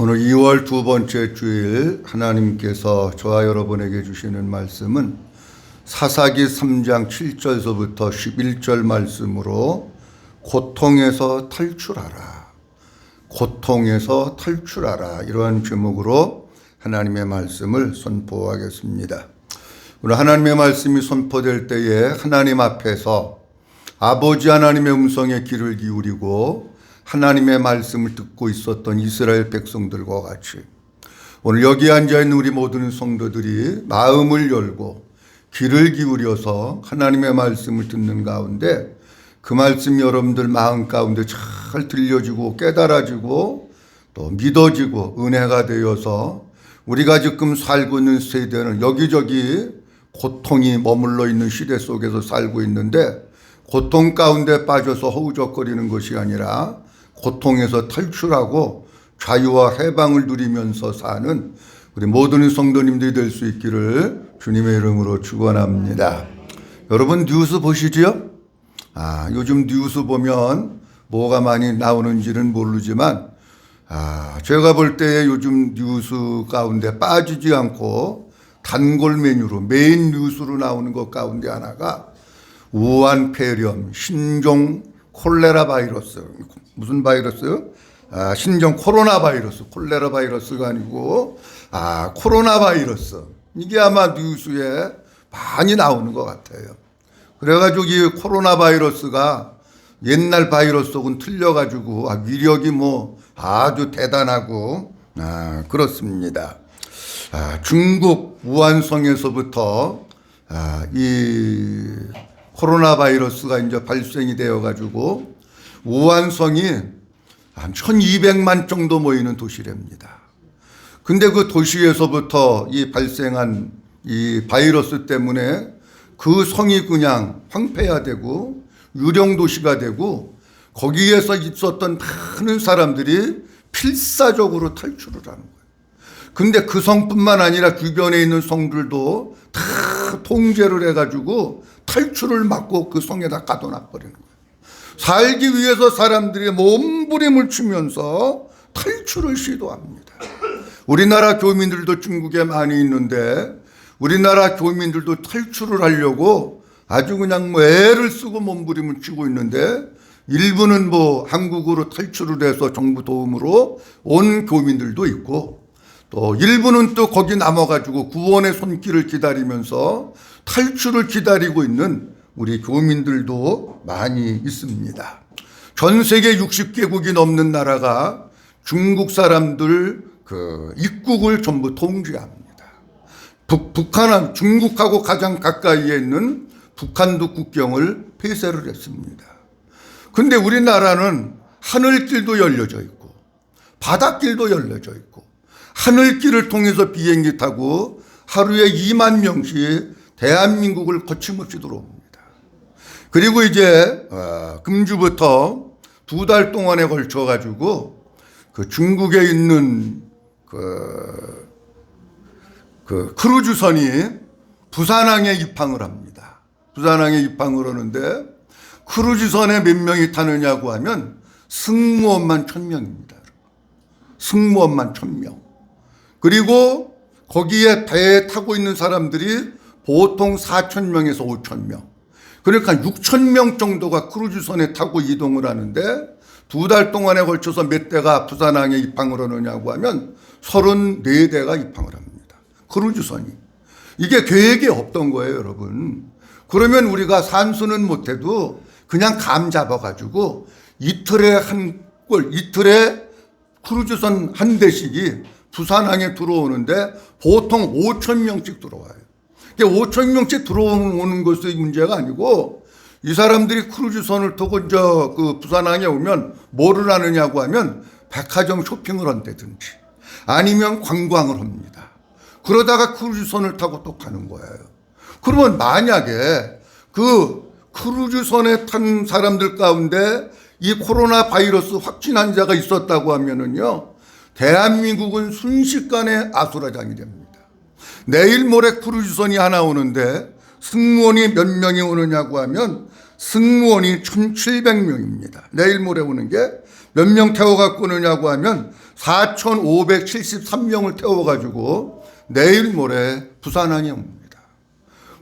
오늘 2월 두 번째 주일 하나님께서 저와 여러분에게 주시는 말씀은 사사기 3장 7절서부터 11절 말씀으로 고통에서 탈출하라. 고통에서 탈출하라. 이러한 제목으로 하나님의 말씀을 선포하겠습니다. 오늘 하나님의 말씀이 선포될 때에 하나님 앞에서 아버지 하나님의 음성에 귀를 기울이고 하나님의 말씀을 듣고 있었던 이스라엘 백성들과 같이 오늘 여기 앉아있는 우리 모든 성도들이 마음을 열고 귀를 기울여서 하나님의 말씀을 듣는 가운데 그 말씀이 여러분들 마음 가운데 잘 들려지고 깨달아지고 또 믿어지고 은혜가 되어서 우리가 지금 살고 있는 세대는 여기저기 고통이 머물러 있는 시대 속에서 살고 있는데 고통 가운데 빠져서 허우적거리는 것이 아니라 고통에서 탈출하고 자유와 해방을 누리면서 사는 우리 모든 성도님들이 될 수 있기를 주님의 이름으로 축원합니다. 여러분 뉴스 보시지요? 요즘 뉴스 보면 뭐가 많이 나오는지는 모르지만 제가 볼 때 요즘 뉴스 가운데 빠지지 않고 단골 메뉴로 메인 뉴스로 나오는 것 가운데 하나가 우한 폐렴, 신종 콜레라 바이러스. 무슨 바이러스? 신종 코로나 바이러스. 콜레라 바이러스가 아니고 코로나 바이러스. 이게 아마 뉴스에 많이 나오는 것 같아요. 그래가지고 이 코로나 바이러스가 옛날 바이러스하고는 틀려가지고 위력이 아주 대단하고 그렇습니다. 중국 우한성에서부터 이 코로나 바이러스가 이제 발생이 되어가지고 우한성이 한 1200만 정도 모이는 도시랍니다. 근데 그 도시에서부터 이 발생한 이 바이러스 때문에 그 성이 그냥 황폐화되고 유령 도시가 되고 거기에서 있었던 많은 사람들이 필사적으로 탈출을 하는 거예요. 근데 그 성뿐만 아니라 주변에 있는 성들도 다 통제를 해가지고 탈출을 막고 그 성에다 가둬놔버리는 거예요. 살기 위해서 사람들이 몸부림을 치면서 탈출을 시도합니다. 우리나라 교민들도 중국에 많이 있는데 우리나라 교민들도 탈출을 하려고 아주 그냥 애를 쓰고 몸부림을 치고 있는데 일부는 한국으로 탈출을 해서 정부 도움으로 온 교민들도 있고 또 일부는 또 거기 남아가지고 구원의 손길을 기다리면서 탈출을 기다리고 있는 우리 교민들도 많이 있습니다. 전 세계 60개국이 넘는 나라가 중국 사람들 입국을 전부 통제합니다. 북한은 중국하고 가장 가까이에 있는 북한도 국경을 폐쇄를 했습니다. 근데 우리나라는 하늘길도 열려져 있고 바닷길도 열려져 있고 하늘길을 통해서 비행기 타고 하루에 2만 명씩 대한민국을 거침없이 들어옵니다. 그리고 이제 금주부터 2달 동안에 걸쳐 가지고 그 중국에 있는 그 크루즈선이 부산항에 입항을 합니다. 부산항에 입항을 하는데 크루즈선에 몇 명이 타느냐고 하면 승무원만 1000명입니다. 승무원만 1000명. 그리고 거기에 배에 타고 있는 사람들이 보통 4000명에서 5000명. 그러니까 6000명 정도가 크루즈선에 타고 이동을 하는데 2달 동안에 걸쳐서 몇 대가 부산항에 입항을 하느냐고 하면 34대가 입항을 합니다. 크루즈선이. 이게 계획이 없던 거예요, 여러분. 그러면 우리가 산수는 못해도 그냥 감 잡아가지고 이틀에 크루즈선 한 대씩이 부산항에 들어오는데 보통 5000명씩 들어와요. 5000명씩 들어오는 것이 문제가 아니고 이 사람들이 크루즈선을 타고 그 부산항에 오면 뭐를 하느냐고 하면 백화점 쇼핑을 한다든지 아니면 관광을 합니다. 그러다가 크루즈선을 타고 또 가는 거예요. 그러면 만약에 그 크루즈선에 탄 사람들 가운데 이 코로나 바이러스 확진 환자가 있었다고 하면은요, 대한민국은 순식간에 아수라장이 됩니다. 내일 모레 크루즈선이 하나 오는데 승무원이 몇 명이 오느냐고 하면 승무원이 1700명입니다. 내일 모레 오는 게 몇 명 태워갖고 오느냐고 하면 4,573명을 태워가지고 내일 모레 부산항에 옵니다.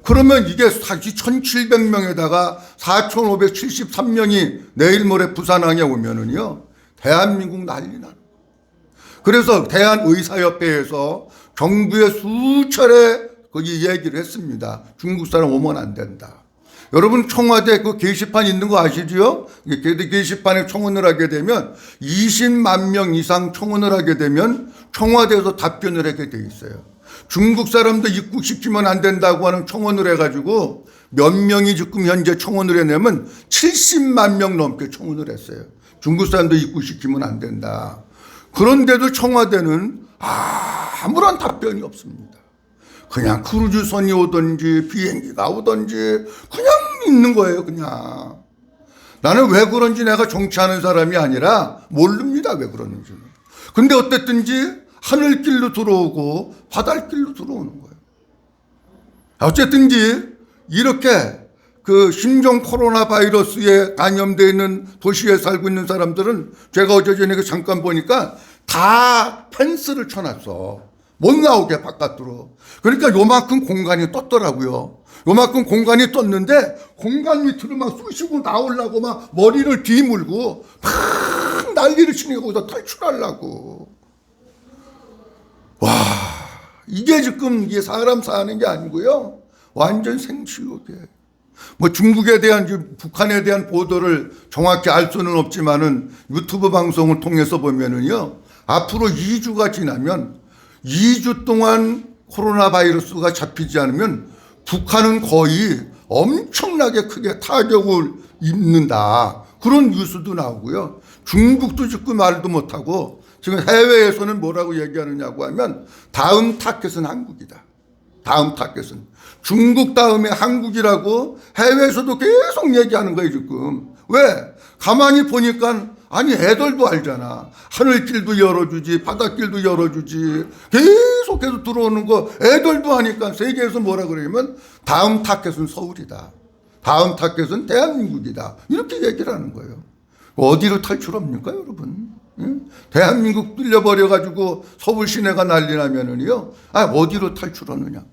그러면 이게 1,700명에다가 4,573명이 내일 모레 부산항에 오면은요, 대한민국 난리 나는 거예요. 그래서 대한의사협회에서 정부에 수차례 거기 얘기를 했습니다. 중국 사람 오면 안 된다. 여러분 청와대 그 게시판 있는 거 아시죠? 게시판에 청원을 하게 되면 20만 명 이상 청원을 하게 되면 청와대에서 답변을 하게 돼 있어요. 중국 사람도 입국시키면 안 된다고 하는 청원을 해가지고 몇 명이 지금 현재 청원을 해내면 70만 명 넘게 청원을 했어요. 중국 사람도 입국시키면 안 된다. 그런데도 청와대는 아무런 답변이 없습니다. 그냥 크루즈선이 오든지 비행기가 오든지 그냥 있는 거예요. 그냥. 나는 왜 그런지 내가 정치하는 사람이 아니라 모릅니다. 왜 그러는지는. 근데 어쨌든지 하늘길로 들어오고 바닷길로 들어오는 거예요. 어쨌든지 이렇게 그 신종 코로나 바이러스에 감염되어 있는 도시에 살고 있는 사람들은 제가 어제 저녁에 잠깐 보니까 다 펜스를 쳐놨어. 못 나오게 바깥으로. 그러니까 요만큼 공간이 떴더라고요. 요만큼 공간이 떴는데 공간 밑으로 막 쑤시고 나오려고 막 머리를 뒤물고 막 난리를 치니까 거기서 탈출하려고. 와, 이게 지금 이게 사람 사는 게 아니고요. 완전 생지옥이에요. 뭐 중국에 대한, 북한에 대한 보도를 정확히 알 수는 없지만은 유튜브 방송을 통해서 보면은요, 앞으로 2주가 지나면 2주 동안 코로나 바이러스가 잡히지 않으면 북한은 거의 엄청나게 크게 타격을 입는다. 그런 뉴스도 나오고요. 중국도 지금 말도 못하고 지금 해외에서는 뭐라고 얘기하느냐고 하면 다음 타겟은 한국이다. 다음 타겟은. 중국 다음에 한국이라고 해외에서도 계속 얘기하는 거예요, 지금. 왜? 가만히 보니까 아니 애들도 알잖아. 하늘길도 열어주지 바닷길도 열어주지 계속해서 들어오는 거 애들도 하니까 세계에서 뭐라 그러냐면 다음 타겟은 서울이다. 다음 타겟은 대한민국이다. 이렇게 얘기를 하는 거예요. 어디로 탈출합니까 여러분? 응? 대한민국 뚫려버려가지고 서울 시내가 난리 나면은요, 어디로 탈출하느냐고.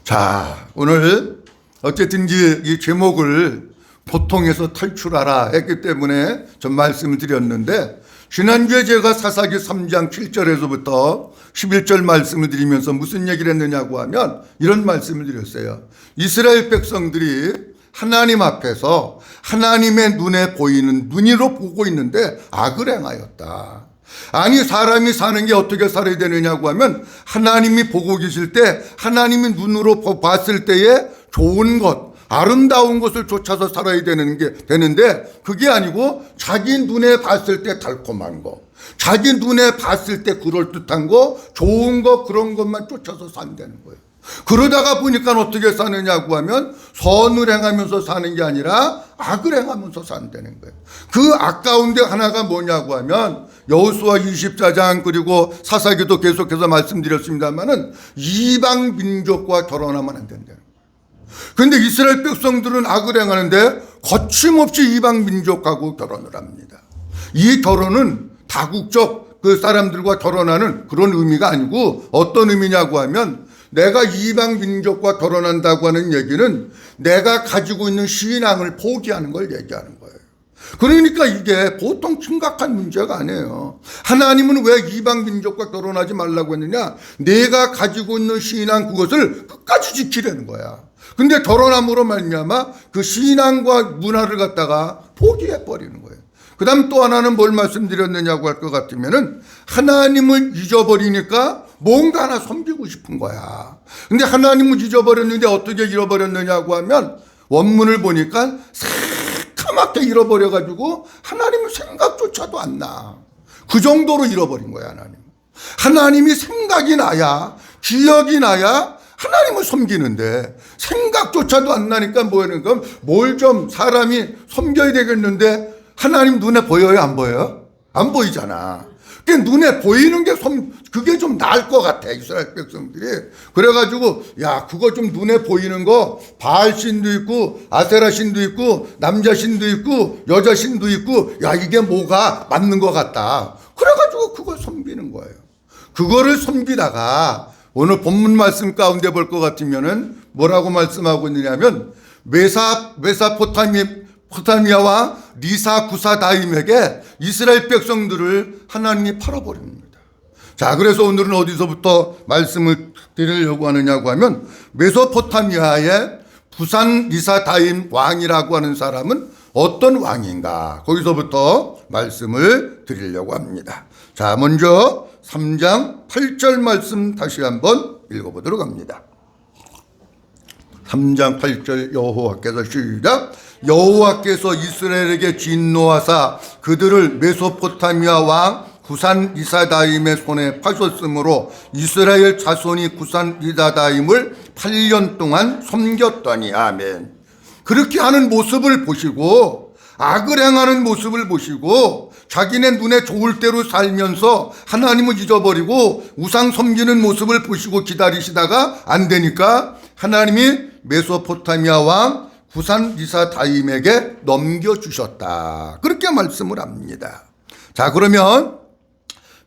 자, 오늘 어쨌든지 이 제목을 고통에서 탈출하라 했기 때문에 전 말씀을 드렸는데, 지난주에 제가 사사기 3장 7절에서부터 11절 말씀을 드리면서 무슨 얘기를 했느냐고 하면 이런 말씀을 드렸어요. 이스라엘 백성들이 하나님 앞에서 하나님의 눈에 보이는, 눈으로 보고 있는데 악을 행하였다. 아니 사람이 사는 게 어떻게 살아야 되느냐고 하면 하나님이 보고 계실 때, 하나님이 눈으로 봤을 때에 좋은 것, 아름다운 것을 쫓아서 살아야 되는데 그게 아니고 자기 눈에 봤을 때 달콤한 거, 자기 눈에 봤을 때 그럴듯한 거, 좋은 거, 그런 것만 쫓아서 산다는 거예요. 그러다가 보니까 어떻게 사느냐고 하면 선을 행하면서 사는 게 아니라 악을 행하면서 산다는 거예요. 그 악 가운데 하나가 뭐냐고 하면 여호수아 24장 그리고 사사기도 계속해서 말씀드렸습니다만은 이방 민족과 결혼하면 안 된다는 거예요. 그런데 이스라엘 백성들은 악을 행하는데 거침없이 이방 민족하고 결혼을 합니다. 이 결혼은 다국적 그 사람들과 결혼하는 그런 의미가 아니고 어떤 의미냐고 하면 내가 이방 민족과 결혼한다고 하는 얘기는 내가 가지고 있는 신앙을 포기하는 걸 얘기하는 거예요. 그러니까 이게 보통 심각한 문제가 아니에요. 하나님은 왜 이방 민족과 결혼하지 말라고 했느냐? 내가 가지고 있는 신앙 그것을 끝까지 지키려는 거야. 근데 결혼함으로 말미암아 그 신앙과 문화를 갖다가 포기해 버리는 거예요. 그 다음 또 하나는 뭘 말씀드렸느냐고 할 것 같으면은 하나님을 잊어버리니까 뭔가 하나 섬기고 싶은 거야. 근데 하나님을 잊어버렸는데 어떻게 잃어버렸느냐고 하면 원문을 보니까 새카맣게 잃어버려가지고 하나님 생각조차도 안 나. 그 정도로 잃어버린 거야, 하나님. 하나님이 생각이 나야, 기억이 나야 하나님을 섬기는데 생각조차도 안 나니까 뭐냐면 뭘 좀 사람이 섬겨야 되겠는데 하나님 눈에 보여요, 안 보여요? 안 보이잖아. 눈에 보이는 게 그게 좀 나을 것 같아, 이스라엘 백성들이. 그래가지고, 야, 그거 좀 눈에 보이는 거, 바알 신도 있고, 아세라 신도 있고, 남자 신도 있고, 여자 신도 있고, 야, 이게 뭐가 맞는 것 같다. 그래가지고 그걸 섬기는 거예요. 그거를 섬기다가, 오늘 본문 말씀 가운데 볼 것 같으면은, 뭐라고 말씀하고 있느냐면, 메소포타미아와 리사 구사다임에게 이스라엘 백성들을 하나님이 팔아버립니다. 자, 그래서 오늘은 어디서부터 말씀을 드리려고 하느냐고 하면, 메소포타미아의 부산 리사다임 왕이라고 하는 사람은 어떤 왕인가, 거기서부터 말씀을 드리려고 합니다. 자, 먼저 3장 8절 말씀 다시 한번 읽어보도록 합니다. 3장 8절 여호와께서 시작. 여호와께서 이스라엘에게 진노하사 그들을 메소포타미아 왕 구산 리사다임의 손에 파셨으므로 이스라엘 자손이 구산 리사다임을 8년 동안 섬겼더니. 아멘. 그렇게 하는 모습을 보시고, 악을 행하는 모습을 보시고, 자기네 눈에 좋을 대로 살면서 하나님을 잊어버리고 우상 섬기는 모습을 보시고 기다리시다가 안 되니까 하나님이 메소포타미아 왕 구산 리사다임에게 넘겨주셨다. 그렇게 말씀을 합니다. 자, 그러면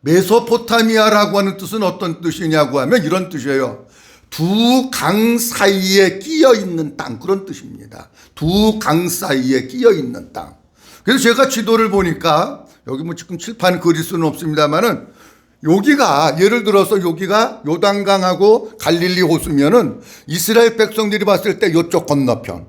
메소포타미아라고 하는 뜻은 어떤 뜻이냐고 하면 이런 뜻이에요. 두 강 사이에 끼어 있는 땅, 그런 뜻입니다. 두 강 사이에 끼어 있는 땅. 그래서 제가 지도를 보니까 여기 뭐 지금 칠판 그릴 수는 없습니다만은, 여기가 예를 들어서 여기가 요단강하고 갈릴리 호수면은 이스라엘 백성들이 봤을 때 이쪽 건너편,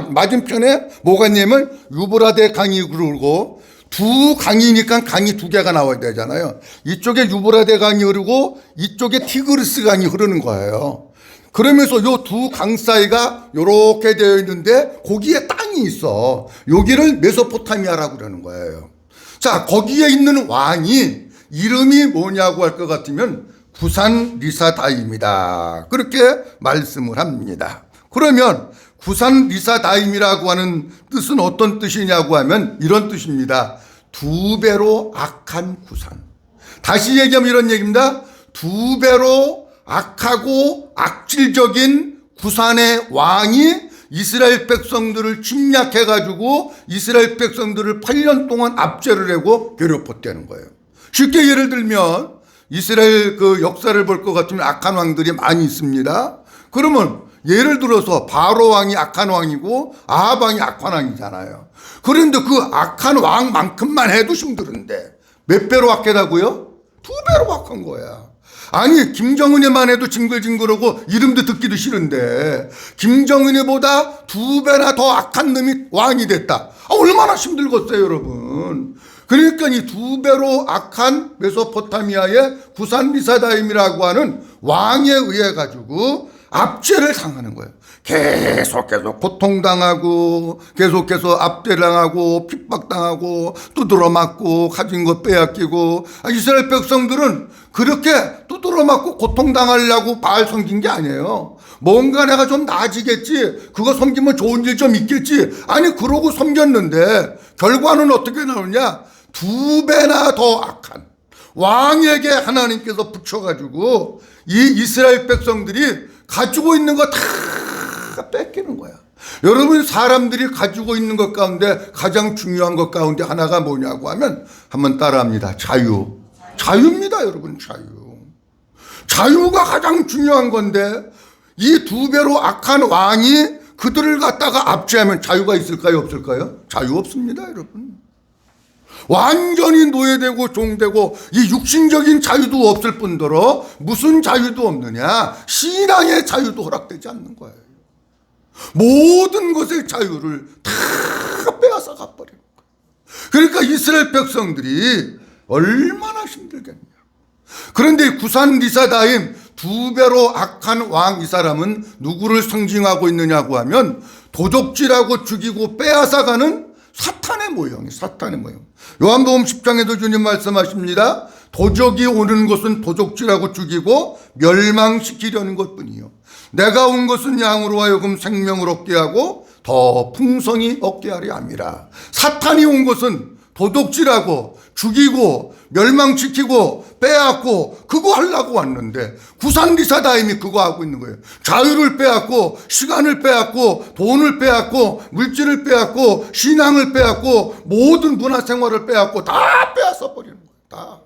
맞은편에 뭐가 있냐면 유브라데 강이 흐르고, 두 강이니까 강이 두 개가 나와야 되잖아요. 이쪽에 유브라데 강이 흐르고 이쪽에 티그리스 강이 흐르는 거예요. 그러면서 요 두 강 사이가 요렇게 되어 있는데 거기에 땅이 있어. 여기를 메소포타미아라고 그러는 거예요. 자, 거기에 있는 왕이 이름이 뭐냐고 할 것 같으면 구산 리사다임이다. 그렇게 말씀을 합니다. 그러면 구산 리사다임이라고 하는 뜻은 어떤 뜻이냐고 하면 이런 뜻입니다. 두 배로 악한 구산. 다시 얘기하면 이런 얘기입니다. 두 배로 악하고 악질적인 구산의 왕이 이스라엘 백성들을 침략해가지고 이스라엘 백성들을 8년 동안 압제를 하고 괴롭혔다는 거예요. 쉽게 예를 들면 이스라엘 그 역사를 볼 것 같으면 악한 왕들이 많이 있습니다. 그러면 예를 들어서 바로 왕이 악한 왕이고 아합 왕이 악한 왕이잖아요. 그런데 그 악한 왕만큼만 해도 힘들은데 몇 배로 악하다고요? 두 배로 악한 거야. 아니, 김정은이만 해도 징글징글하고 이름도 듣기도 싫은데 김정은이보다 두 배나 더 악한 놈이 왕이 됐다. 얼마나 힘들겠어요, 여러분. 그러니까 이 두 배로 악한 메소포타미아의 구산 리사다임이라고 하는 왕에 의해 가지고 압제를 당하는 거예요. 계속해서 고통당하고 계속해서 압제당하고 핍박당하고 두드러 맞고 가진 것 빼앗기고. 이스라엘 백성들은 그렇게 두드러 맞고 고통당하려고 바알 섬긴 게 아니에요. 뭔가 내가 좀 나아지겠지, 그거 섬기면 좋은 일 좀 있겠지, 아니 그러고 섬겼는데 결과는 어떻게 나오냐. 두 배나 더 악한 왕에게 하나님께서 붙여가지고 이 이스라엘 백성들이 가지고 있는 거 다 뺏기는 거야. 여러분, 사람들이 가지고 있는 것 가운데 가장 중요한 것 가운데 하나가 뭐냐고 하면 한번 따라합니다. 자유. 자유입니다, 여러분. 자유가 가장 중요한 건데 이 두 배로 악한 왕이 그들을 갖다가 압제하면 자유가 있을까요, 없을까요? 자유 없습니다, 여러분. 완전히 노예되고 종되고 이 육신적인 자유도 없을 뿐더러 무슨 자유도 없느냐, 신앙의 자유도 허락되지 않는 거예요. 모든 것의 자유를 다 빼앗아 가버리는 거예요. 그러니까 이스라엘 백성들이 얼마나 힘들겠냐. 그런데 구산 리사다임 두 배로 악한 왕, 이 사람은 누구를 상징하고 있느냐고 하면 도적질하고 죽이고 빼앗아가는 사탄의 모형이, 사탄의 모형. 요한복음 10장에도 주님 말씀하십니다. 도적이 오는 것은 도적질하고 죽이고 멸망시키려는 것뿐이요, 내가 온 것은 양으로 하여금 생명을 얻게 하고 더 풍성히 얻게 하려 함이라. 사탄이 온 것은 도둑질하고 죽이고 멸망시키고 빼앗고 그거 하려고 왔는데 구산리사다임이 그거 하고 있는 거예요. 자유를 빼앗고 시간을 빼앗고 돈을 빼앗고 물질을 빼앗고 신앙을 빼앗고 모든 문화생활을 빼앗고 다 빼앗아 버리는 거예요. 다.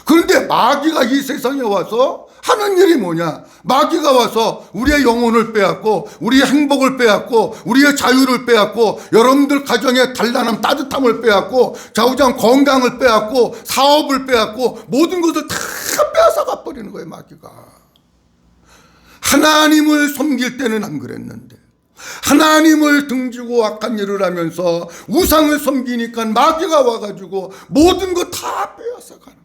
그런데 마귀가 이 세상에 와서 하는 일이 뭐냐? 마귀가 와서 우리의 영혼을 빼앗고 우리의 행복을 빼앗고 우리의 자유를 빼앗고 여러분들 가정의 단란함 따뜻함을 빼앗고 좌우장 건강을 빼앗고 사업을 빼앗고 모든 것을 다 빼앗아 가버리는 거예요. 마귀가. 하나님을 섬길 때는 안 그랬는데 하나님을 등지고 악한 일을 하면서 우상을 섬기니까 마귀가 와가지고 모든 것 다 빼앗아 가는 거예요.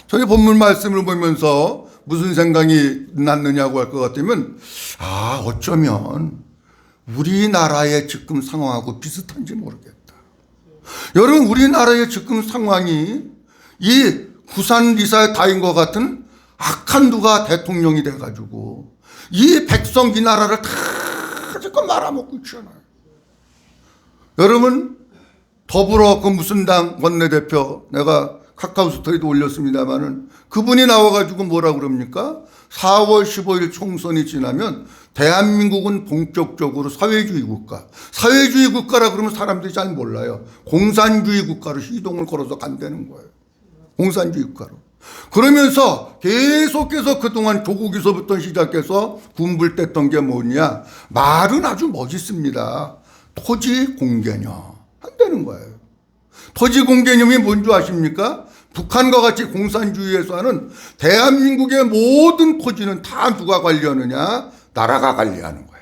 저희 본문 말씀을 보면서 무슨 생각이 났느냐고 할 것 같으면 어쩌면 우리나라의 지금 상황하고 비슷한지 모르겠다. 여러분, 우리나라의 지금 상황이 이 구산리사다임과 같은 악한 누가 대통령이 돼가지고 이 백성 이 나라를 다 지금 말아먹고 있잖아요. 여러분, 더불어 그 무슨 당 원내대표, 내가 카카오 스토리도 올렸습니다만은 그분이 나와가지고 뭐라 그럽니까? 4월 15일 총선이 지나면 대한민국은 본격적으로 사회주의 국가. 사회주의 국가라 그러면 사람들이 잘 몰라요. 공산주의 국가로 시동을 걸어서 간다는 거예요. 공산주의 국가로. 그러면서 계속해서 그동안 조국에서부터 시작해서 군불댔던 게 뭐냐? 말은 아주 멋있습니다. 토지 공개념 한다는 거예요. 토지 공개념이 뭔지 아십니까? 북한과 같이 공산주의에서 하는 대한민국의 모든 토지는 다 누가 관리하느냐? 나라가 관리하는 거야.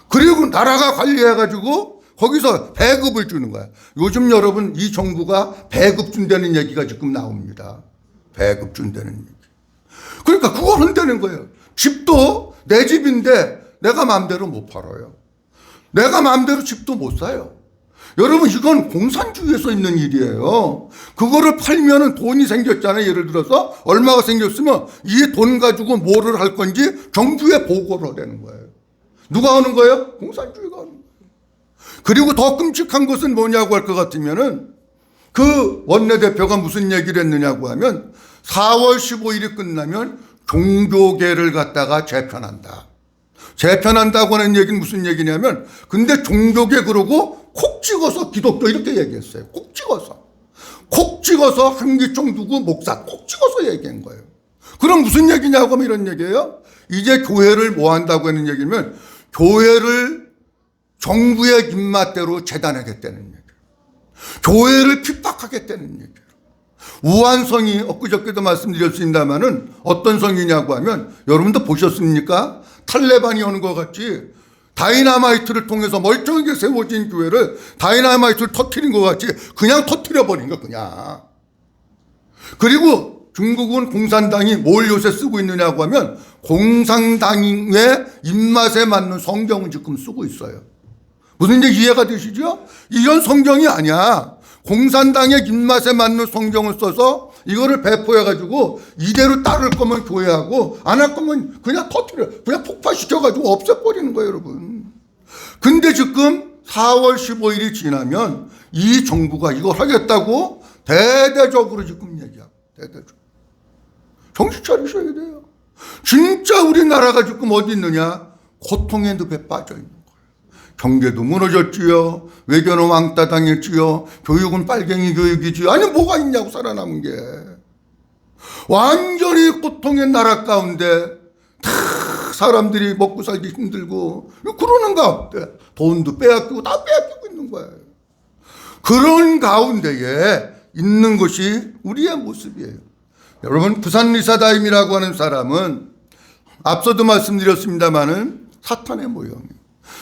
그리고 나라가 관리해가지고 거기서 배급을 주는 거야. 요즘 여러분 이 정부가 배급 준다는 얘기가 지금 나옵니다. 배급 준다는 얘기. 그러니까 그걸 한다는 거예요. 집도 내 집인데 내가 마음대로 못 팔아요. 내가 마음대로 집도 못 사요. 여러분, 이건 공산주의에서 있는 일이에요. 그거를 팔면은 돈이 생겼잖아요. 예를 들어서 얼마가 생겼으면 이 돈 가지고 뭐를 할 건지 정부에 보고를 하라는 거예요. 누가 하는 거예요? 공산주의가 하는 거예요. 그리고 더 끔찍한 것은 뭐냐고 할 것 같으면은 그 원내대표가 무슨 얘기를 했느냐고 하면 4월 15일이 끝나면 종교계를 갖다가 재편한다. 재편한다고 하는 얘기는 무슨 얘기냐면 근데 종교계 그러고 콕 찍어서 기독교 이렇게 얘기했어요. 콕 찍어서 한기총 누구 목사 콕 찍어서 얘기한 거예요. 그럼 무슨 얘기냐고 하면 이런 얘기예요. 이제 교회를 뭐 한다고 하는 얘기면 교회를 정부의 입맛대로 재단하겠다는 얘기예요. 교회를 핍박하겠다는 얘기예요. 우한성이 엊그저께도 말씀드렸습니다마는 어떤 성이냐고 하면 여러분도 보셨습니까? 탈레반이 오는 것 같이 다이나마이트를 통해서 멀쩡하게 세워진 교회를 다이나마이트를 터뜨린 것 같이 그냥 터뜨려버린 거 그냥. 그리고 중국은 공산당이 뭘 요새 쓰고 있느냐고 하면 공산당의 입맛에 맞는 성경을 지금 쓰고 있어요. 무슨 이제 이해가 되시죠? 이런 성경이 아니야. 공산당의 입맛에 맞는 성경을 써서 이거를 배포해가지고 이대로 따를 거면 교회하고 안 할 거면 그냥 터뜨려, 그냥 폭파시켜가지고 없애버리는 거예요, 여러분. 근데 지금 4월 15일이 지나면 이 정부가 이걸 하겠다고 대대적으로 지금 얘기하고, 대대적으로. 정신 차리셔야 돼요. 진짜 우리나라가 지금 어디 있느냐? 고통의 늪에 빠져 있는 거예요. 경제도 무너졌지요. 외교는 왕따 당했지요. 교육은 빨갱이 교육이지요. 아니 뭐가 있냐고 살아남은 게. 완전히 고통의 나라 가운데 다 사람들이 먹고 살기 힘들고 그러는 가운데 돈도 빼앗기고 다 빼앗기고 있는 거예요. 그런 가운데에 있는 것이 우리의 모습이에요. 여러분, 부산리사다임이라고 하는 사람은 앞서도 말씀드렸습니다마는 사탄의 모형이에요.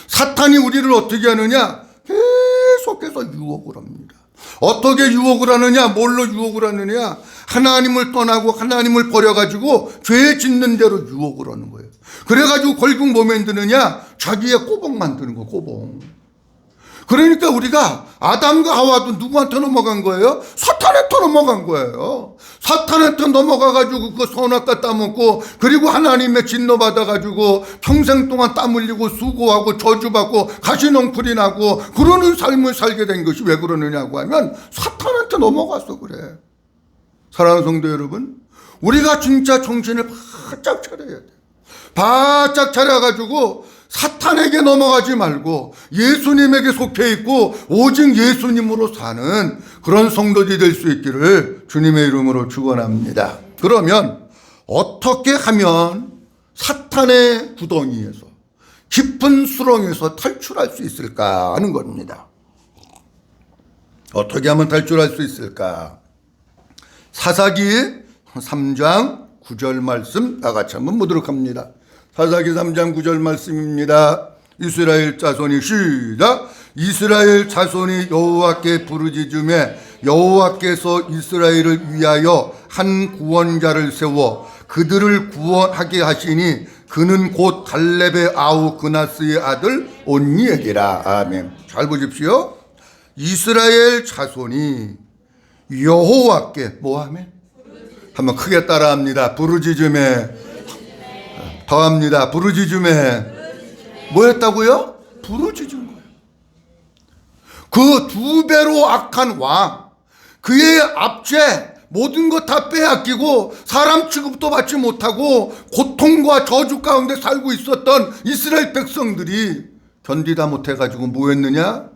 사탄이 우리를 어떻게 하느냐? 계속해서 유혹을 합니다. 어떻게 유혹을 하느냐? 뭘로 유혹을 하느냐? 하나님을 떠나고 하나님을 버려가지고 죄 짓는 대로 유혹을 하는 거예요. 그래가지고 결국 뭐 만드느냐? 자기의 꼬봉 만드는 거, 꼬봉. 그러니까 우리가 아담과 하와도 누구한테 넘어간 거예요? 사탄한테 넘어간 거예요. 사탄한테 넘어가가지고 그 선악과 따먹고, 그리고 하나님의 진노 받아가지고 평생 동안 땀 흘리고 수고하고 저주받고 가시농풀이 나고 그러는 삶을 살게 된 것이 왜 그러느냐고 하면 사탄한테 넘어가서 그래. 사랑하는 성도 여러분, 우리가 진짜 정신을 바짝 차려야 돼. 바짝 차려가지고 사탄에게 넘어가지 말고 예수님에게 속해 있고 오직 예수님으로 사는 그런 성도들이 될 수 있기를 주님의 이름으로 축원합니다. 그러면 어떻게 하면 사탄의 구덩이에서, 깊은 수렁에서 탈출할 수 있을까 하는 겁니다. 어떻게 하면 탈출할 수 있을까? 사사기 3장 9절 말씀 다 같이 한번 보도록 합니다. 사사기 3장 9절 말씀입니다. 이스라엘 자손이 시작. 이스라엘 자손이 여호와께 부르짖음에 여호와께서 이스라엘을 위하여 한 구원자를 세워 그들을 구원하게 하시니 그는 곧 갈렙의 아우 그나스의 아들 온니엘이라. 아멘. 잘 보십시오. 이스라엘 자손이 여호와께 뭐하면? 한번 크게 따라합니다. 부르짖음에, 더합니다. 부르짖음에 뭐 했다고요? 부르짖은 거예요. 그 두 배로 악한 왕, 그의 압제 모든 것 다 빼앗기고 사람 취급도 받지 못하고 고통과 저주 가운데 살고 있었던 이스라엘 백성들이 견디다 못해가지고 뭐 했느냐?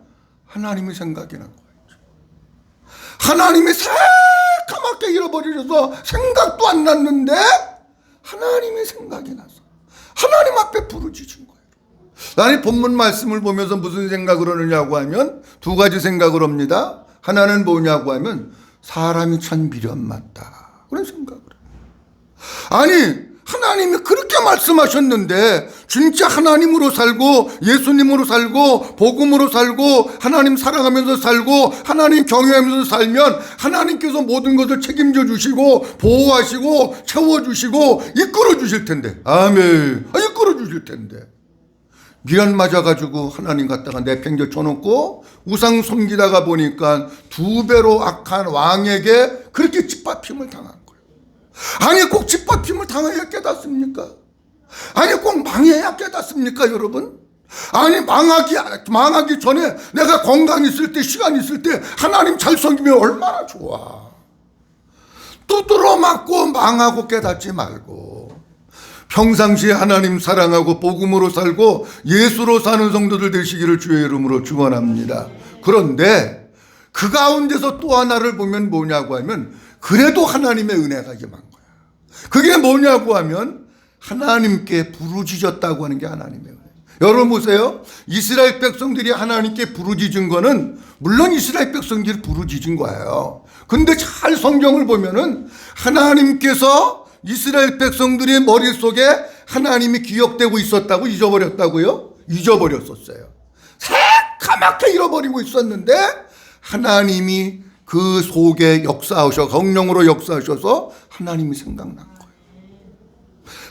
하나님이 생각이 난 거예요. 하나님이 새까맣게 잃어버리셔서 생각도 안 났는데 하나님이 생각이 나서 하나님 앞에 부르짖은 거예요. 나는 본문 말씀을 보면서 무슨 생각을 하느냐고 하면 두 가지 생각을 합니다. 하나는 뭐냐고 하면 사람이 참 미련 많다, 그런 생각을 해요. 아니 하나님이 그렇게 말씀하셨는데 진짜 하나님으로 살고 예수님으로 살고 복음으로 살고 하나님 사랑하면서 살고 하나님 경외하면서 살면 하나님께서 모든 것을 책임져 주시고 보호하시고 채워주시고 이끌어 주실 텐데, 아멘, 이끌어 주실 텐데 미련 맞아가지고 하나님 갖다가 내팽겨 쳐놓고 우상 섬기다가 보니까 두 배로 악한 왕에게 그렇게 짓밟힘을 당한 거예요. 아니 꼭 짓밟힘을 당해야 깨닫습니까? 아니 꼭 망해야 깨닫습니까 여러분? 아니 망하기 전에 내가 건강 있을 때 시간 있을 때 하나님 잘 섬기면 얼마나 좋아. 두드러 맞고 망하고 깨닫지 말고 평상시에 하나님 사랑하고 복음으로 살고 예수로 사는 성도들 되시기를 주의 이름으로 축원합니다. 그런데 그 가운데서 또 하나를 보면 뭐냐고 하면 그래도 하나님의 은혜가 임한 거야. 그게 뭐냐고 하면 하나님께 부르짖었다고 하는 게 하나님의 은혜. 여러분 보세요. 이스라엘 백성들이 하나님께 부르짖은 거는 물론 이스라엘 백성들이 부르짖은 거예요. 근데 잘 성경을 보면은 하나님께서 이스라엘 백성들의 머릿속에 하나님이 기억되고 있었다고 잊어버렸다고요? 잊어버렸었어요. 새까맣게 잃어버리고 있었는데 하나님이 그 속에 역사하셔 성령으로 역사하셔서 하나님이 생각난 거예요.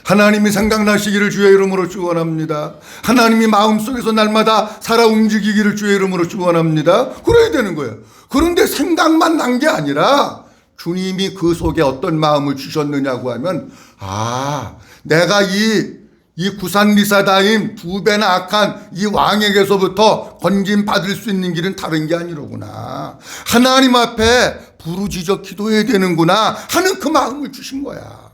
하나님이 생각나시기를 주의 이름으로 축원합니다. 하나님이 마음속에서 날마다 살아 움직이기를 주의 이름으로 축원합니다. 그래야 되는 거예요. 그런데 생각만 난 게 아니라 주님이 그 속에 어떤 마음을 주셨느냐고 하면 내가 이 구산리사다임 두 배나 악한 이 왕에게서부터 건진 받을 수 있는 길은 다른 게 아니로구나. 하나님 앞에 부르짖어 기도해야 되는구나 하는 그 마음을 주신 거야.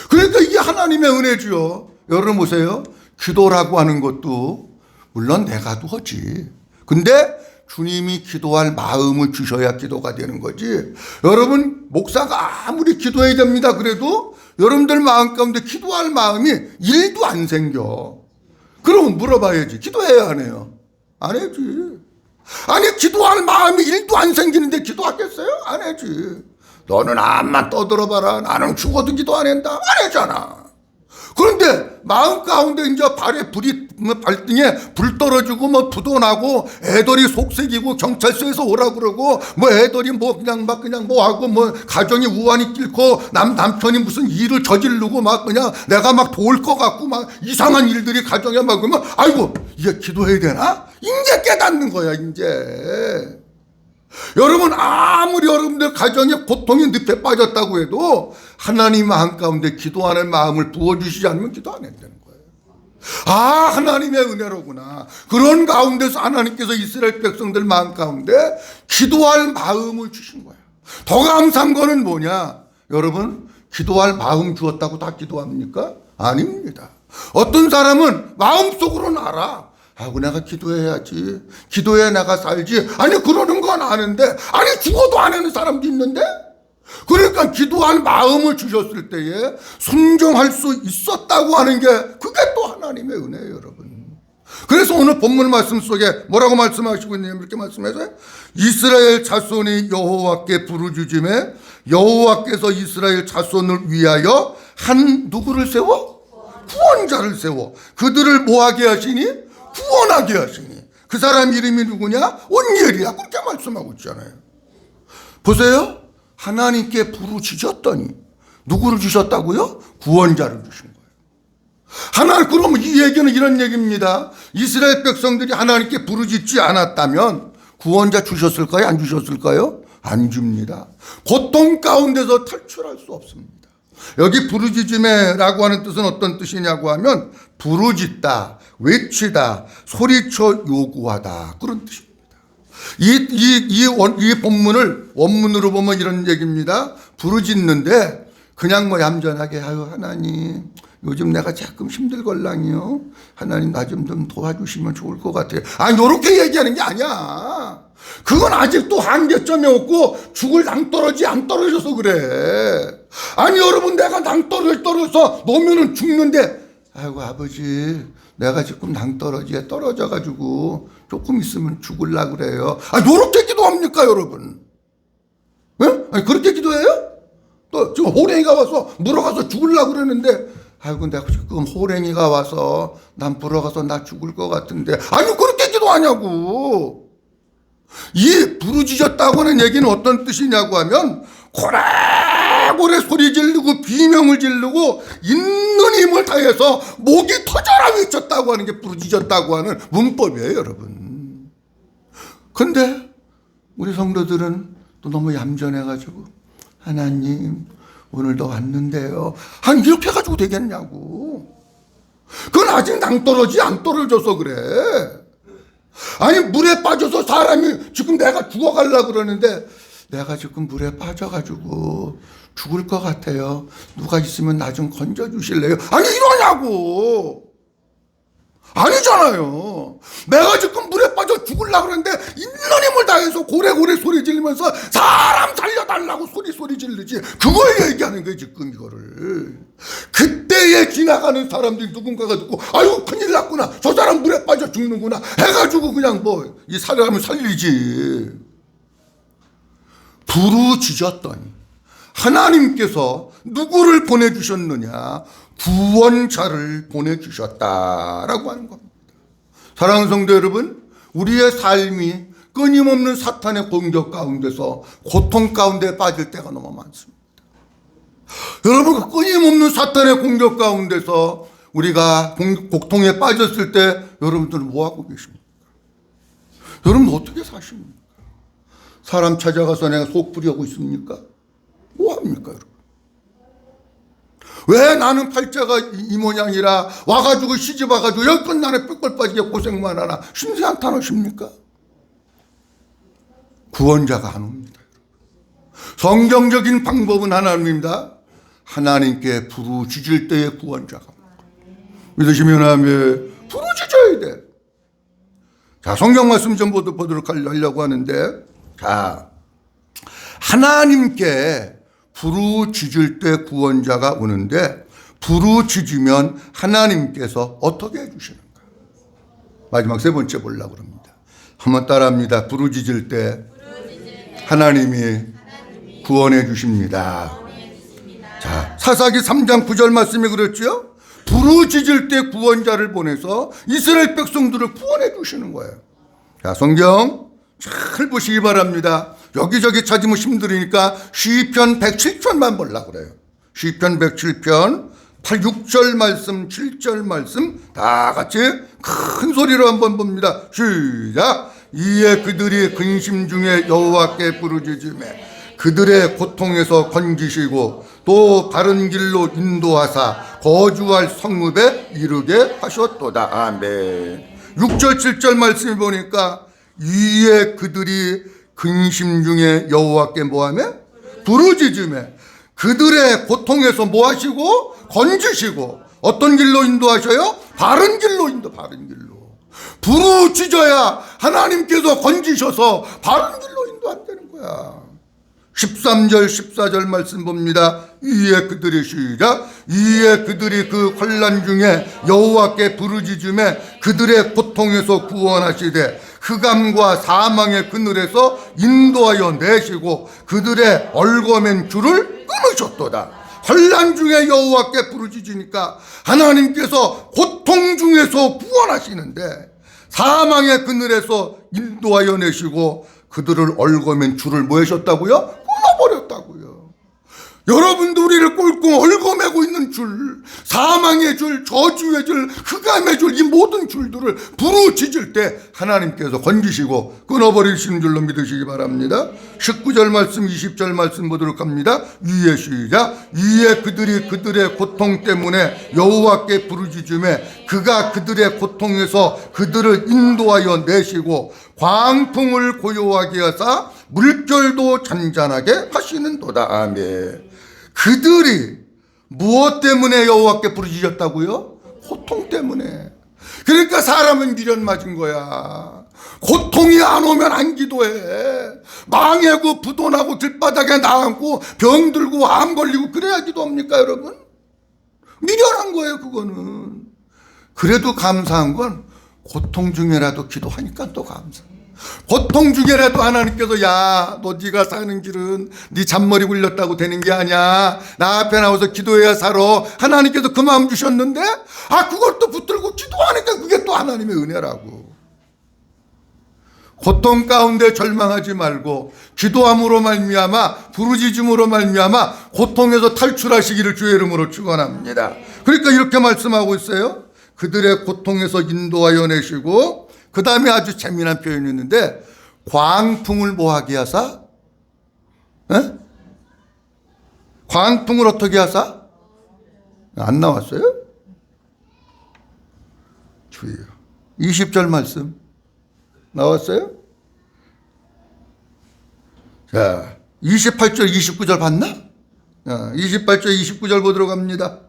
그러니까 이게 하나님의 은혜죠. 여러분 보세요. 기도라고 하는 것도 물론 내가 하지. 근데 주님이 기도할 마음을 주셔야 기도가 되는 거지. 여러분 목사가 아무리 기도해야 됩니다 그래도 여러분들 마음 가운데 기도할 마음이 1도 안 생겨. 그러면 물어봐야지. 기도해야 하네요. 안 해지. 아니 기도할 마음이 1도 안 생기는데 기도하겠어요? 안 해지. 너는 암만 떠들어봐라. 나는 죽어도 기도 안 한다. 안 하잖아. 그런데 마음 가운데 이제 발등에 불 떨어지고 부도 나고 애들이 속색이고 경찰서에서 오라 그러고 애들이 그냥 하고 가정이 우환이 끓고 남편이 무슨 일을 저지르고 그냥 내가 도울 것 같고 이상한 일들이 가정에 그러면 아이고 이게 기도해야 되나? 이제 깨닫는 거야, 이제. 여러분, 아무리 여러분들 가정에 고통의 늪에 빠졌다고 해도 하나님 마음 가운데 기도하는 마음을 부어주시지 않으면 기도 안 한다는 거예요. 아, 하나님의 은혜로구나. 그런 가운데서 하나님께서 이스라엘 백성들 마음 가운데 기도할 마음을 주신 거예요. 더 감사한 거는 뭐냐? 여러분, 기도할 마음 주었다고 다 기도합니까? 아닙니다. 어떤 사람은 마음속으로는 알아. 아이고, 내가 기도해야지. 기도해 내가 살지. 아니, 그러는 건 아는데, 아니, 죽어도 안 하는 사람도 있는데? 그러니까 기도할 마음을 주셨을 때에 순종할 수 있었다고 하는 게 그게 또 하나님의 은혜예요, 여러분. 그래서 오늘 본문 말씀 속에 뭐라고 말씀하시고 있냐면 이렇게 말씀해서요. 이스라엘 자손이 여호와께 부르짖음에 여호와께서 이스라엘 자손을 위하여 한 누구를 세워? 구원자를 세워 그들을 뭐하게 하시니? 구원하게 하시니. 그 사람 이름이 누구냐? 온니엘이야. 그렇게 말씀하고 있잖아요. 보세요. 하나님께 부르짖었더니 누구를 주셨다고요? 구원자를 주신 거예요. 하나님, 그러면 이 얘기는 이런 얘기입니다. 이스라엘 백성들이 하나님께 부르짖지 않았다면 구원자 주셨을까요? 안 주셨을까요? 안 줍니다. 고통 가운데서 탈출할 수 없습니다. 여기 부르짖음에라고 하는 뜻은 어떤 뜻이냐고 하면 부르짖다, 외치다, 소리쳐 요구하다, 그런 뜻입니다. 이 본문을 원문으로 보면 이런 얘기입니다. 부르짖는데 그냥 뭐 얌전하게 아유 하나님 요즘 내가 조금 힘들걸랑이요. 하나님 나 좀 도와주시면 좋을 것 같아요. 아니 요렇게 얘기하는 게 아니야. 그건 아직도 한계점이 없고 죽을 낭떠러지 안 떨어져서 그래. 아니 여러분, 내가 낭떠러지 떨어져서 놓으면 죽는데 아이고 아버지 내가 지금 낭떠러지에 떨어져가지고 조금 있으면 죽을라 그래요. 아 요렇게 기도합니까 여러분? 예? 아니 그렇게 기도해요? 또 지금 호랭이가 와서 물어가서 죽을라 그러는데 아이고 내가 지금 호랭이가 와서 난 물어가서 나 죽을 것 같은데 아니 그렇게 기도하냐고. 이 부르짖었다고 하는 얘기는 어떤 뜻이냐고 하면 고래고래 소리 지르고 비명을 지르고 있는 힘을 다해서 목이 터져라 외쳤다고 하는 게 부르짖었다고 하는 문법이에요 여러분. 근데 우리 성도들은 또 너무 얌전해가지고 하나님 오늘도 왔는데요 한 이렇게 해가지고 되겠냐고. 그건 아직 낭떠러지 안 떨어져서 그래. 아니 물에 빠져서 사람이 지금 내가 죽어가려고 그러는데 내가 지금 물에 빠져가지고 죽을 것 같아요. 누가 있으면 나 좀 건져주실래요? 아니 이러냐고. 아니잖아요. 내가 지금 물에 빠져 죽으려고 그러는데 있는 힘을 다해서 고래고래 소리 지르면서 사람 살려달라고 소리 지르지. 그걸 얘기하는 거예요 지금 이거를. 그때에 지나가는 사람들이 누군가가 듣고 아유 큰일 났구나 저 사람 물에 빠져 죽는구나 해가지고 그냥 뭐 이 사람을 살리지. 부르짖었더니 하나님께서 누구를 보내주셨느냐? 구원자를 보내주셨다라고 하는 겁니다. 사랑하는 성도 여러분, 우리의 삶이 끊임없는 사탄의 공격 가운데서 고통 가운데 빠질 때가 너무 많습니다. 여러분, 그 끊임없는 사탄의 공격 가운데서 우리가 고통에 빠졌을 때 여러분들은 뭐하고 계십니까? 여러분 어떻게 사십니까? 사람 찾아가서 내가 속 부리고 있습니까? 뭐합니까 여러분? 왜 나는 팔자가 이 모양이라 와가지고 시집 와가지고 여기껏 나는 뼈골 빠지게 고생만 하나 심지 않다노십니까? 구원자가 안 옵니다. 성경적인 방법은 하나님입니다. 하나님께 부르짖을 때에 구원자가 옵니다. 믿으시면 하면 부르짖어야 돼. 자, 성경 말씀 좀 보도록 하려고 하는데, 자, 하나님께 부르짖을 때 구원자가 오는데 부르짖으면 하나님께서 어떻게 해주시는가? 마지막 세 번째 보려고 합니다. 한번 따라합니다. 부르짖을 때 하나님이 구원해 주십니다. 자, 사사기 3장 9절 말씀이 그렇죠? 부르짖을 때 구원자를 보내서 이스라엘 백성들을 구원해 주시는 거예요. 자, 성경 잘 보시기 바랍니다. 여기저기 찾으면 힘들으니까 시편 107편만 보려고 그래요. 시편 107편 6절 말씀, 7절 말씀 다 같이 큰 소리로 한번 봅니다. 시작. 이에 그들이 근심 중에 여호와께 부르짖으매 그들의 고통에서 건지시고 또 바른 길로 인도하사 거주할 성읍에 이르게 하셨도다. 아멘. 6절 7절 말씀을 보니까 이에 그들이 근심 중에 여호와께 뭐하며? 부르짖으매 그들의 고통에서 뭐하시고? 건지시고 어떤 길로 인도하셔요? 바른 길로 바른 길로. 부르짖어야 하나님께서 건지셔서 바른 길로 인도한다는 거야. 13절 14절 말씀 봅니다. 이에 그들이 시작. 이에 그들이 그 환난 중에 여호와께 부르짖으매 그들의 고통에서 구원하시되 흑암과 사망의 그늘에서 인도하여 내시고 그들의 얽어맨 줄을 끊으셨도다. 환난 중에 여호와께 부르짖으니까 하나님께서 고통 중에서 구원하시는데 사망의 그늘에서 인도하여 내시고 그들을 얽어맨 줄을 뭐 하셨다고요? 끊어버렸다고요. 여러분도 우리를 꼴끔 얽어매고 있는 줄, 사망의 줄, 저주의 줄, 흑암의 줄, 이 모든 줄들을 부르짖을 때 하나님께서 건지시고 끊어버리시는 줄로 믿으시기 바랍니다. 19절 말씀, 20절 말씀 보도록 합니다. 위에 시작. 위에 그들이 그들의 고통 때문에 여호와께 부르짖으매 그가 그들의 고통에서 그들을 인도하여 내시고 광풍을 고요하게 하사 물결도 잔잔하게 하시는도다. 아멘. 그들이 무엇 때문에 여호와께 부르짖었다고요? 고통 때문에. 그러니까 사람은 미련 맞은 거야. 고통이 안 오면 안 기도해. 망하고 부도나고 들바닥에 나앉고 병들고 암 걸리고 그래야 기도합니까 여러분? 미련한 거예요 그거는. 그래도 감사한 건 고통 중에라도 기도하니까 또 감사. 고통 중에라도 하나님께서 야, 너 네가 사는 길은 네 잔머리 굴렸다고 되는 게 아니야. 나 앞에 나와서 기도해야 살아. 하나님께서 그 마음 주셨는데 그걸 또 붙들고 기도하니까 그게 또 하나님의 은혜라고. 고통 가운데 절망하지 말고 기도함으로 말미암아 부르짖음으로 말미암아 고통에서 탈출하시기를 주의 이름으로 축원합니다. 그러니까 이렇게 말씀하고 있어요. 그들의 고통에서 인도하여 내시고 그 다음에 아주 재미난 표현이 있는데 광풍을 뭐하게 하사? 에? 광풍을 어떻게 하사? 안 나왔어요? 주의요. 20절 말씀 나왔어요? 자, 28절 29절 봤나? 28절 29절 보도록 합니다.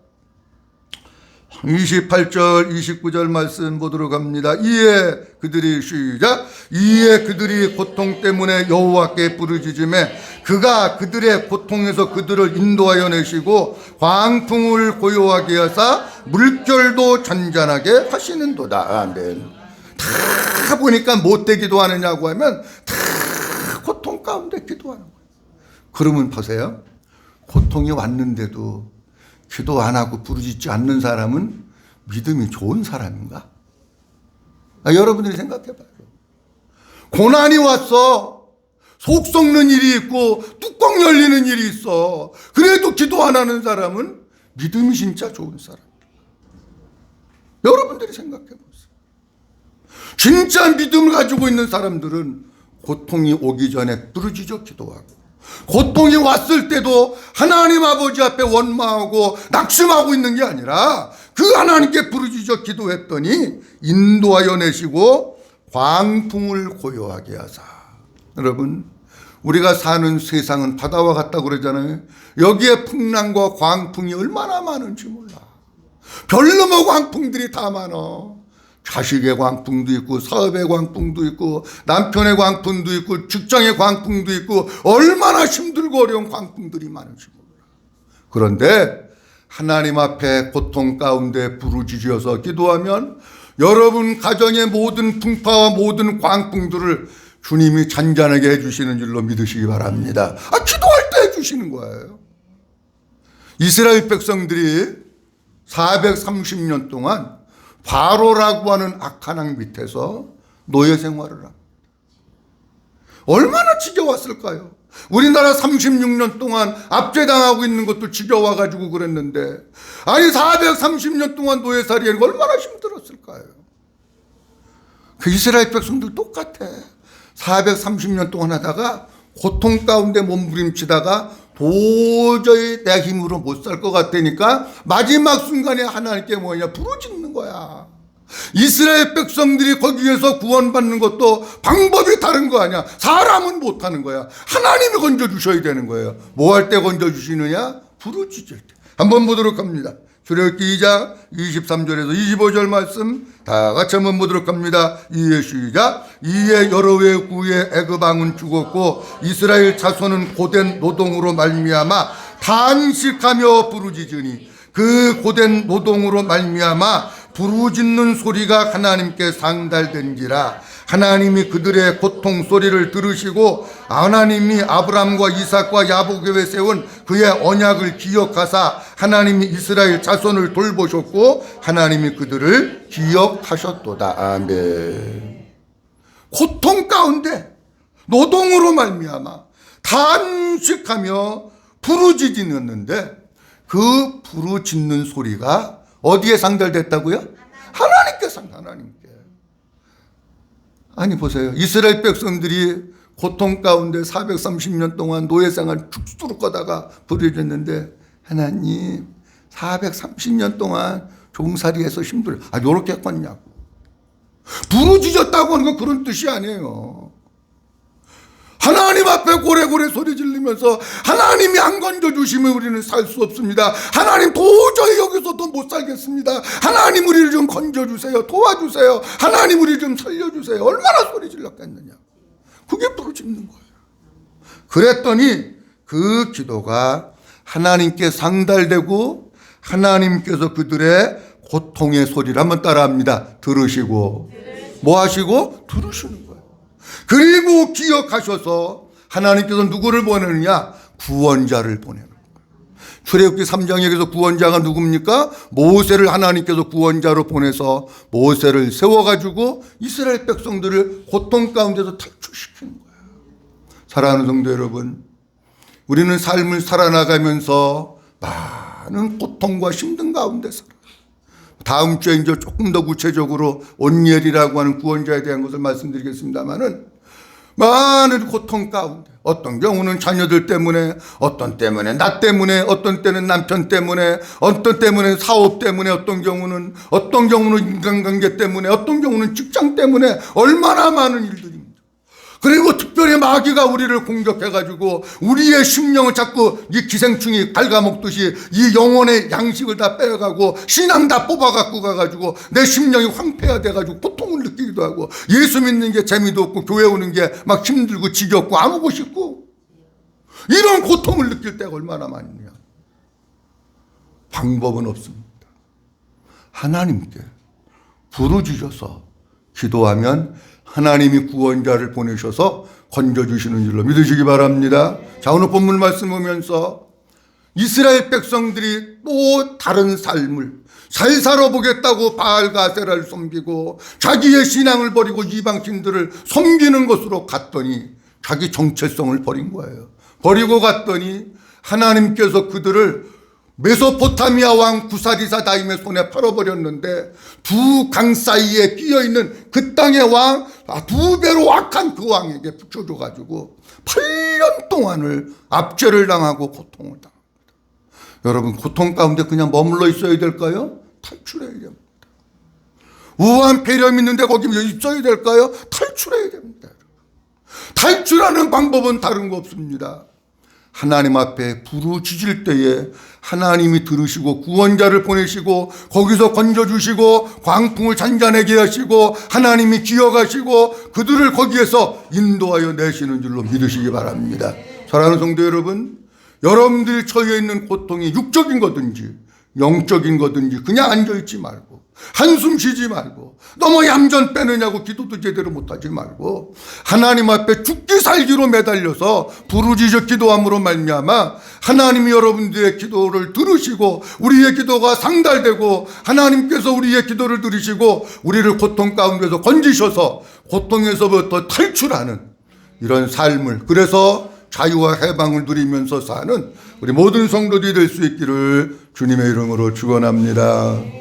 28절 29절 말씀 보도록 합니다. 이에 그들이 시작. 이에 그들이 고통 때문에 여호와께 부르짖으매 그가 그들의 고통에서 그들을 인도하여 내시고 광풍을 고요하게 하사 물결도 잔잔하게 하시는도다. 아멘. 다 보니까 못돼 기도하느냐고 하면 다 고통 가운데 기도하는 거예요. 그러면 보세요. 고통이 왔는데도 기도 안 하고 부르짖지 않는 사람은 믿음이 좋은 사람인가? 여러분들이 생각해 봐요. 고난이 왔어. 속 썩는 일이 있고 뚜껑 열리는 일이 있어. 그래도 기도 안 하는 사람은 믿음이 진짜 좋은 사람. 여러분들이 생각해 보세요. 진짜 믿음을 가지고 있는 사람들은 고통이 오기 전에 부르짖어 기도하고 고통이 왔을 때도 하나님 아버지 앞에 원망하고 낙심하고 있는 게 아니라 그 하나님께 부르짖어 기도했더니 인도하여 내시고 광풍을 고요하게 하사. 여러분, 우리가 사는 세상은 바다와 같다고 그러잖아요. 여기에 풍랑과 광풍이 얼마나 많은지 몰라. 별놈의 광풍들이 다 많아. 자식의 광풍도 있고 사업의 광풍도 있고 남편의 광풍도 있고 직장의 광풍도 있고 얼마나 힘들고 어려운 광풍들이 많은지 몰라. 그런데 하나님 앞에 고통 가운데 부르짖어서 기도하면 여러분 가정의 모든 풍파와 모든 광풍들을 주님이 잔잔하게 해주시는 줄로 믿으시기 바랍니다. 기도할 때 해주시는 거예요. 이스라엘 백성들이 430년 동안 바로라고 하는 악한 왕 밑에서 노예 생활을 합니다. 얼마나 지겨웠을까요? 우리나라 36년 동안 압제당하고 있는 것도 지겨워가지고 그랬는데, 아니 430년 동안 노예살이는 얼마나 힘들었을까요? 그 이스라엘 백성들 똑같아. 430년 동안 하다가 고통 가운데 몸부림치다가 도저히 내 힘으로 못 살 것 같으니까 마지막 순간에 하나님께 뭐냐, 부르짖는 거야. 이스라엘 백성들이 거기에서 구원받는 것도 방법이 다른 거 아니야. 사람은 못하는 거야. 하나님이 건져주셔야 되는 거예요. 뭐 할 때 건져주시느냐? 부르짖을 때. 한번 보도록 합니다. 출애굽기 2장 23절에서 25절 말씀 다 같이 한번 보도록 합니다. 이에 시작. 이에 여러 해 후에 애굽 왕은 죽었고 이스라엘 자손은 고된 노동으로 말미암아 탄식하며 부르짖으니 그 고된 노동으로 말미암아 부르짖는 소리가 하나님께 상달된지라. 하나님이 그들의 고통 소리를 들으시고 하나님이 아브람과 이삭과 야곱에게 세운 그의 언약을 기억하사 하나님이 이스라엘 자손을 돌보셨고 하나님이 그들을 기억하셨도다. 아멘. 고통 가운데 노동으로 말미암아 탄식하며 부르짖었는데 그 부르짖는 소리가 어디에 상달됐다고요? 하나님께. 아니 보세요. 이스라엘 백성들이 고통 가운데 430년 동안 노예생활 죽도록 거다가 부르짖는데, 하나님 430년 동안 종살이해서 힘들어요. 아, 요렇게 했겠냐고. 부르짖었다고 하는 건 그런 뜻이 아니에요. 하나님 앞에 고래고래 소리 지르면서 하나님이 안 건져주시면 우리는 살 수 없습니다. 하나님 도저히 여기서도 못 살겠습니다. 하나님 우리를 좀 건져주세요. 도와주세요. 하나님 우리 좀 살려주세요. 얼마나 소리 질렀겠느냐. 그게 부르짖는 거예요. 그랬더니 그 기도가 하나님께 상달되고 하나님께서 그들의 고통의 소리를 한번 따라합니다. 들으시고 뭐 하시고? 들으시는 거예요. 그리고 기억하셔서 하나님께서 누구를 보내느냐? 구원자를 보내는 거예요. 출애굽기 3장에서 구원자가 누굽니까? 모세를 하나님께서 구원자로 보내서 모세를 세워가지고 이스라엘 백성들을 고통 가운데서 탈출시키는 거예요. 사랑하는 성도 여러분, 우리는 삶을 살아나가면서 많은 고통과 힘든 가운데 살아요. 다음 주에 이제 조금 더 구체적으로 온니엘이라고 하는 구원자에 대한 것을 말씀드리겠습니다만은, 많은 고통 가운데, 어떤 경우는 자녀들 때문에, 어떤 때문에 나 때문에, 어떤 때는 남편 때문에, 어떤 때문에 사업 때문에, 어떤 경우는 인간관계 때문에, 어떤 경우는 직장 때문에, 얼마나 많은 일들입니다. 그리고 특별히 마귀가 우리를 공격해가지고 우리의 심령을 자꾸 이 기생충이 갉아먹듯이 이 영혼의 양식을 다 빼가고 신앙 다 뽑아갖고 가가지고 내 심령이 황폐화돼가지고 고통을 느끼기도 하고, 예수 믿는 게 재미도 없고 교회 오는 게 막 힘들고 지겹고 안 오고 싶고, 이런 고통을 느낄 때가 얼마나 많냐. 방법은 없습니다. 하나님께 부르짖어서 기도하면 하나님이 구원자를 보내셔서 건져주시는 줄로 믿으시기 바랍니다. 자, 오늘 본문 말씀 보면서 이스라엘 백성들이 또 다른 삶을 잘 살아보겠다고 바알과 아세라를 섬기고 자기의 신앙을 버리고 이방신들을 섬기는 것으로 갔더니 자기 정체성을 버린 거예요. 버리고 갔더니 하나님께서 그들을 메소포타미아 왕 구사리사다임의 손에 팔아버렸는데, 두 강 사이에 끼어있는 그 땅의 왕, 두 배로 악한 그 왕에게 붙여줘가지고 8년 동안을 압제를 당하고 고통을 당합니다. 여러분, 고통 가운데 그냥 머물러 있어야 될까요? 탈출해야 됩니다. 우한 폐렴 있는데 거기 있어야 될까요? 탈출해야 됩니다. 탈출하는 방법은 다른 거 없습니다. 하나님 앞에 부르짖을 때에 하나님이 들으시고 구원자를 보내시고 거기서 건져주시고 광풍을 잔잔하게 하시고 하나님이 기억하시고 그들을 거기에서 인도하여 내시는 줄로 믿으시기 바랍니다. 사랑하는 성도 여러분, 여러분들이 처해 있는 고통이 육적인 거든지 영적인 거든지 그냥 앉아있지 말고, 한숨 쉬지 말고, 너무 얌전 빼느냐고 기도도 제대로 못하지 말고 하나님 앞에 죽기 살기로 매달려서 부르짖어 기도함으로 말미암아 하나님이 여러분들의 기도를 들으시고 우리의 기도가 상달되고 하나님께서 우리의 기도를 들으시고 우리를 고통 가운데서 건지셔서 고통에서부터 탈출하는 이런 삶을, 그래서 자유와 해방을 누리면서 사는 우리 모든 성도들이 될 수 있기를 주님의 이름으로 축원합니다.